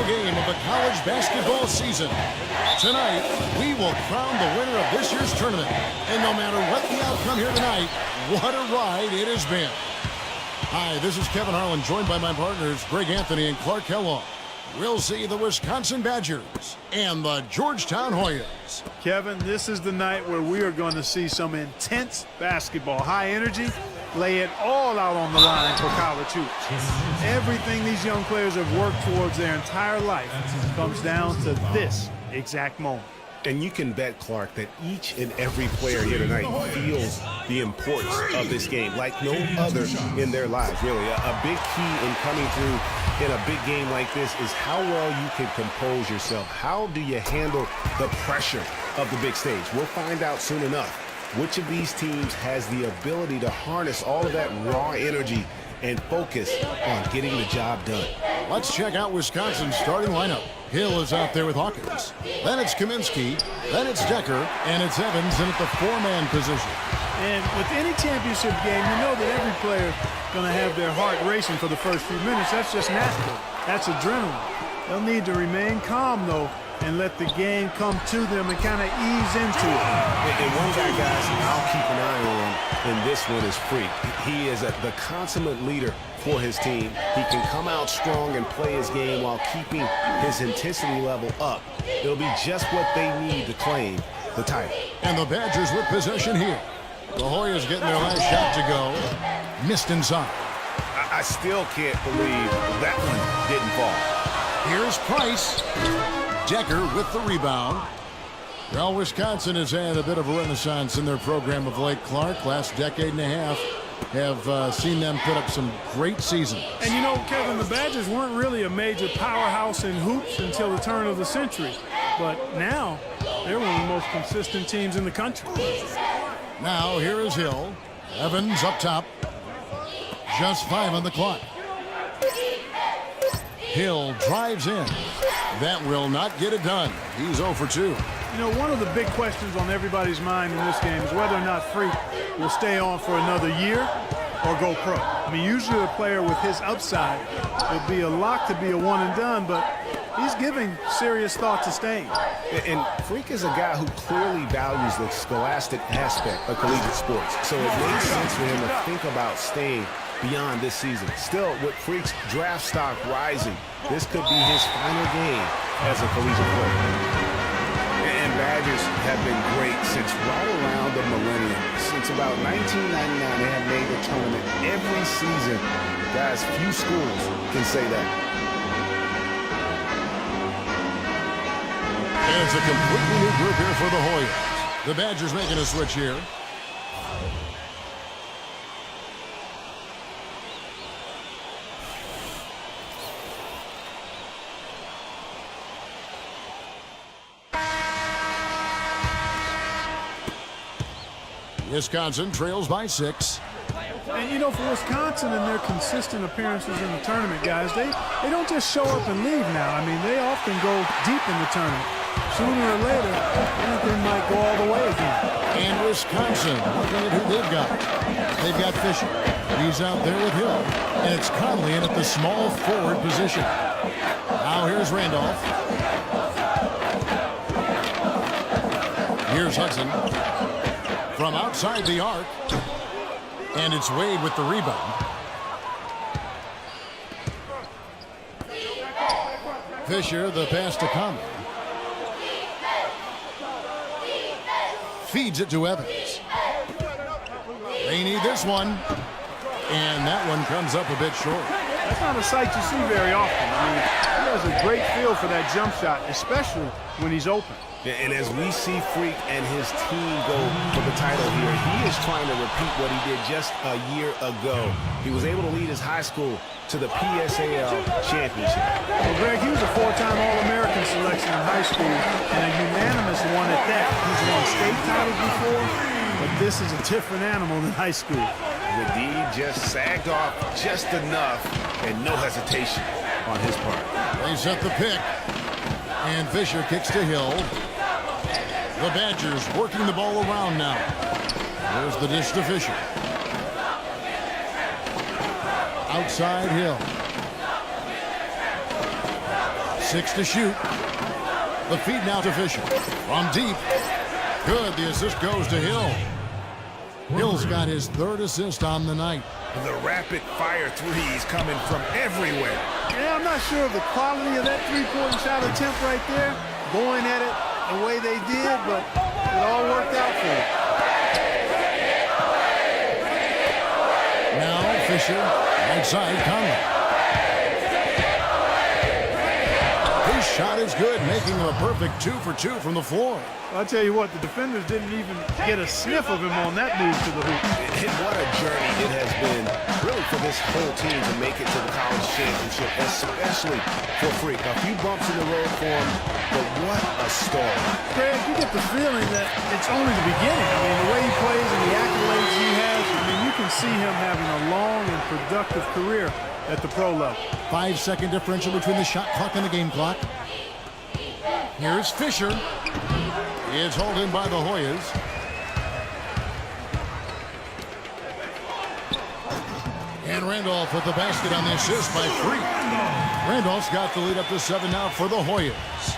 final game of the college basketball season. Tonight, we will crown the winner of this year's tournament. And no matter what the outcome here tonight, what a ride it has been. Hi, this is Kevin Harlan, joined by my partners, Greg Anthony and Clark Kellogg. We'll see the Wisconsin Badgers and the Georgetown Hoyas. Kevin, this is the night where we are going to see some intense basketball. High energy, lay it all out on the line for college hoops. Everything these young players have worked towards their entire life comes down to this exact moment. And you can bet, Clark, that each and every player here tonight feels the importance of this game like no other in their lives, really. A big key in coming through in a big game like this is how well you can compose yourself. How do you handle the pressure of the big stage? We'll find out soon enough which of these teams has the ability to harness all of that raw energy and focus on getting the job done. Let's check out Wisconsin's starting lineup. Hill is out there with Hawkins. Then it's Kaminsky. Then it's Decker. And it's Evans in at the four-man position. And with any championship game, you know that every player is going to have their heart racing for the first few minutes. That's just natural. That's adrenaline. They'll need to remain calm, though, and let the game come to them and kind of ease into it. And one guy, guys, I'll keep an eye on in this one is Freak. He is the consummate leader for his team. He can come out strong and play his game while keeping his intensity level up. It'll be just what they need to claim the title. And the Badgers with possession here. The Hoyas getting their last shot to go. Missed inside. I still can't believe that one didn't fall. Here's Price. Decker with the rebound. Well, Wisconsin has had a bit of a renaissance in their program of late. Clark, last decade and a half, have seen them put up some great seasons. And you know, Kevin, the Badgers weren't really a major powerhouse in hoops until the turn of the century. But now, they're one of the most consistent teams in the country. Now, here is Hill. Evans up top. Just 5 on the clock. Hill drives in. That will not get it done. He's 0 for 2. You know, one of the big questions on everybody's mind in this game is whether or not Freak will stay on for another year or go pro. I mean, usually a player with his upside would be a lock to be a one and done, but he's giving serious thought to staying. And Freak is a guy who clearly values the scholastic aspect of collegiate sports. So it makes sense for him to think about staying beyond this season. Still, with Freak's draft stock rising, this could be his final game as a collegiate player. And Badgers have been great since right around the millennium. Since about 1999, they have made the tournament every season. Guys, few schools can say that. And it's a completely new group here for the Hoyas. The Badgers making a switch here. Wisconsin trails by 6. And, you know, for Wisconsin and their consistent appearances in the tournament, guys, they don't just show up and leave now. I mean, they often go deep in the tournament. Sooner or later, anything might go all the way again. And Wisconsin, looking at who they've got. They've got Fisher. He's out there with Hill. And it's Conley in at the small forward position. Now here's Randolph. Here's Hudson. From outside the arc. And it's Wade with the rebound. Fisher, the pass to Conley. Feeds it to Evans. They need this one. And that one comes up a bit short. That's not a sight you see very often. I mean, he has a great feel for that jump shot, especially when he's open. And as we see Freak and his team go for the title here, he is trying to repeat what he did just a year ago. He was able to lead his high school to the PSAL championship. Well, Greg, he was a 4-time All-American selection in high school and a unanimous one at that. He's won state titles before, but this is a different animal than high school. The D just sagged off just enough and no hesitation on his part. They set the pick, and Fisher kicks to Hill. The Badgers working the ball around now. There's the dish to Fisher. Outside Hill. 6 to shoot. The feed now to Fisher. From deep. Good. The assist goes to Hill. Hill's got his 3rd assist on the night. The rapid-fire threes coming from everywhere. Yeah, I'm not sure of the quality of that three-point shot attempt right there, going at it the way they did, but it all worked out for them. Now Fisher, right side, Conley. His shot is good, making him a perfect 2 for 2 from the floor. I'll tell you what, the defenders didn't even get a sniff of him on that move to the hoop. And what a journey it has been, really, for this whole team to make it to the college championship, especially for Freak. A few bumps in the road for him, but what a story. Craig, you get the feeling that it's only the beginning. I mean, the way he plays and the accolades he has, I mean, you can see him having a long and productive career at the pro level. 5-second differential between the shot clock and the game clock. Here's Fisher. It's hauled in by the Hoyas. And Randolph with the basket on the assist by Freak. Randolph's got the lead up to 7 now for the Hoyas.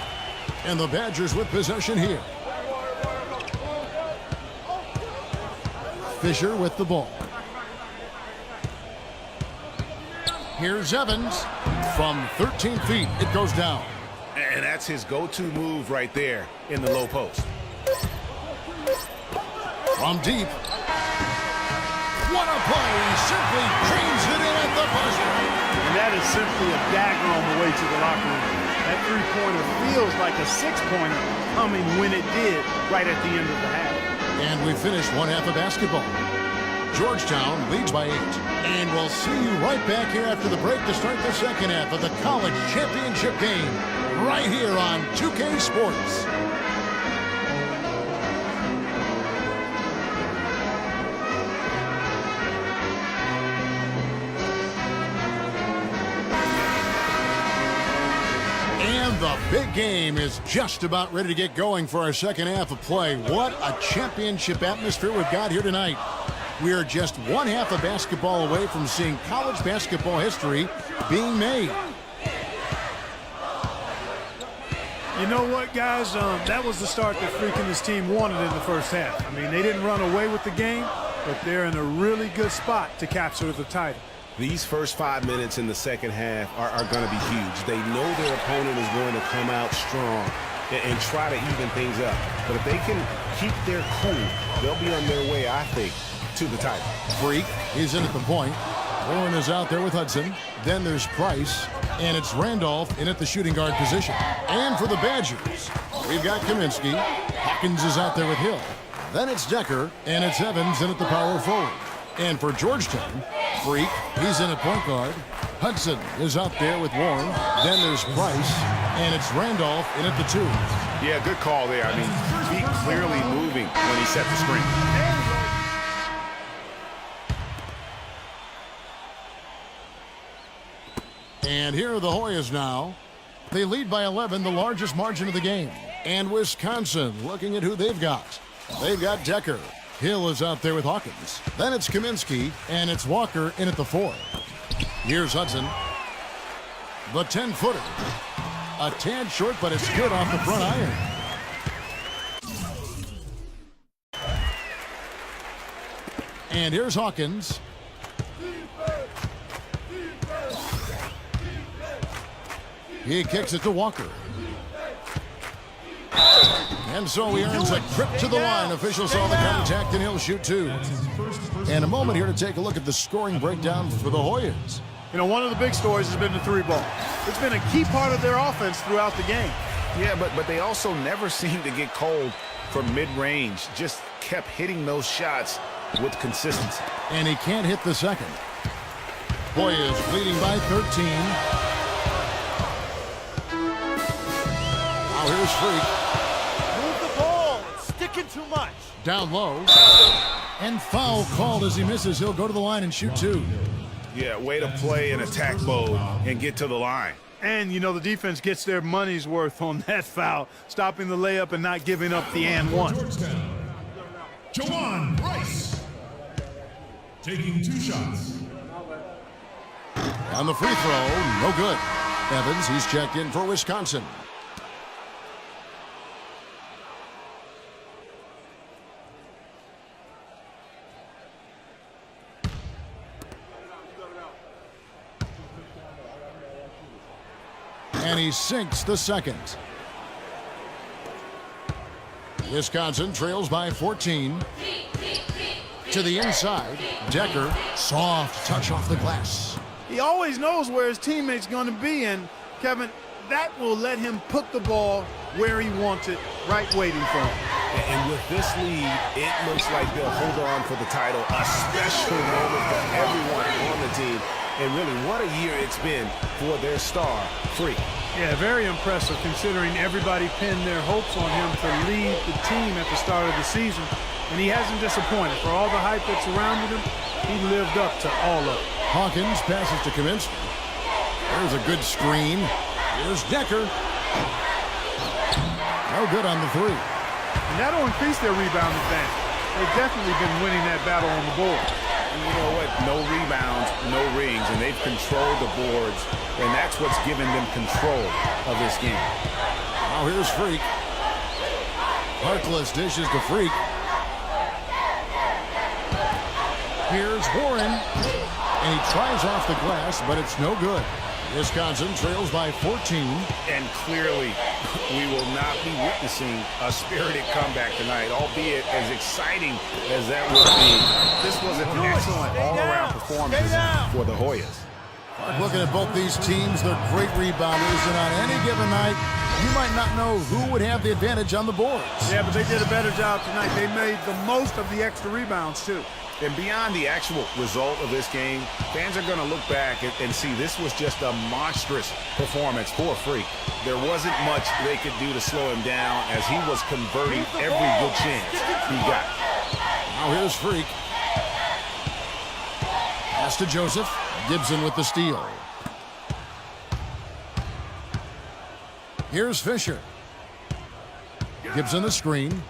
And the Badgers with possession here. Fisher with the ball. Here's Evans. From 13 feet, it goes down. And that's his go-to move right there in the low post. From deep. What a play. He simply drains it in at the buzzer. And that is simply a dagger on the way to the locker room. That three-pointer feels like a six-pointer coming when it did right at the end of the half. And we finished one half of basketball. Georgetown leads by 8. And we'll see you right back here after the break to start the second half of the college championship game right here on 2K Sports. And the big game is just about ready to get going for our second half of play. What a championship atmosphere we've got here tonight. We are just one half of basketball away from seeing college basketball history being made. You know what, guys? That was the start that Freak and his team wanted in the first half. I mean, they didn't run away with the game, but they're in a really good spot to capture the title. These first 5 minutes in the second half are going to be huge. They know their opponent is going to come out strong and try to even things up. But if they can keep their cool, they'll be on their way, I think, to the title. Freak is in at the point. Warren is out there with Hudson. Then there's Price. And it's Randolph in at the shooting guard position. And for the Badgers, we've got Kaminsky. Hawkins is out there with Hill. Then it's Decker. And it's Evans in at the power forward. And for Georgetown, Freak, he's in at point guard. Hudson is out there with Warren. Then there's Price. And it's Randolph in at the 2. Yeah, good call there. I mean, feet clearly moving when he set the screen. And here are the Hoyas now. They lead by 11, the largest margin of the game. And Wisconsin looking at who they've got. They've got Decker. Hill is out there with Hawkins. Then it's Kaminsky, and it's Walker in at the 4. Here's Hudson. The 10-footer. A tad short, but it's good off the front iron. And here's Hawkins. He kicks it to Walker. And so he earns a trip to the line. Officials saw the contact, and he'll shoot 2. And a moment here to take a look at the scoring breakdown for the Hoyas. You know, one of the big stories has been the three ball. It's been a key part of their offense throughout the game. Yeah, but they also never seem to get cold from mid-range. Just kept hitting those shots with consistency. And he can't hit the second. Hoyas leading by 13. Now here's Freak. Move the ball. It's sticking too much. Down low. And foul called as he misses. He'll go to the line and shoot 2. Yeah, way to play in attack mode and get to the line. And, you know, the defense gets their money's worth on that foul, stopping the layup and not giving up the and one. Jawan Price taking 2 shots. On the free throw, no good. Evans, he's checked in for Wisconsin. And he sinks the second. Wisconsin trails by 14. To the inside, Decker, soft touch off the glass. He always knows where his teammate's going to be, and Kevin, that will let him put the ball where he wants it, right waiting for him. And with this lead, it looks like they'll hold on for the title, a special moment for everyone on the team. And really, what a year it's been for their star, Freak. Yeah, very impressive considering everybody pinned their hopes on him to lead the team at the start of the season. And he hasn't disappointed. For all the hype that surrounded him, he lived up to all of it. Hawkins passes to Kaminsky. There's a good screen. Here's Decker. No good on the three. And that'll increase their rebound advantage. They've definitely been winning that battle on the board. And you know what? No rebounds, no rings, and they've controlled the boards, and that's what's given them control of this game. Now here's Freak. Harkless dishes to Freak. Here's Warren. And he tries off the glass, but it's no good. Wisconsin trails by 14. And clearly, we will not be witnessing a spirited comeback tonight, albeit as exciting as that would be. This was an excellent all-around performance for the Hoyas. Looking at both these teams, they're great rebounders, and on any given night, you might not know who would have the advantage on the boards. Yeah, but they did a better job tonight. They made the most of the extra rebounds, too. And beyond the actual result of this game, fans are going to look back and see this was just a monstrous performance for Freak. There wasn't much they could do to slow him down as he was converting every good chance he got. Now here's Freak. Pass to Joseph. Gibson with the steal. Here's Fisher. Gibson the screen.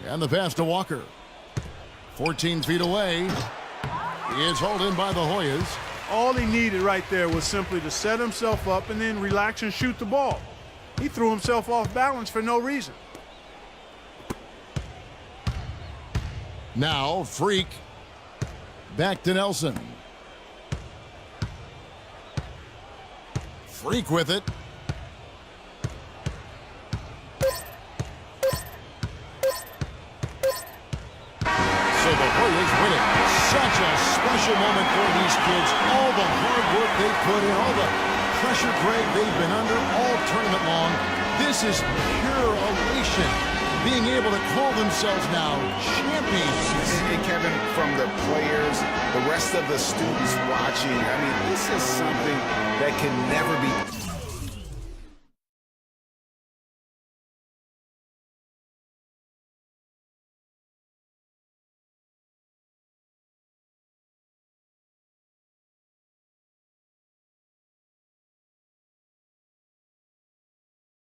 And the pass to Walker. 14 feet away. He is hauled in by the Hoyas. All he needed right there was simply to set himself up and then relax and shoot the ball. He threw himself off balance for no reason. Now Freak. Back to Nelson. Freak with it. So the Hoyas win it. Such a special moment for these kids. All the hard work they put in, all the pressure, Greg, they've been under all tournament long. This is pure elation. Being able to call themselves now champions. And Kevin, from the players, the rest of the students watching, I mean, this is something that can never be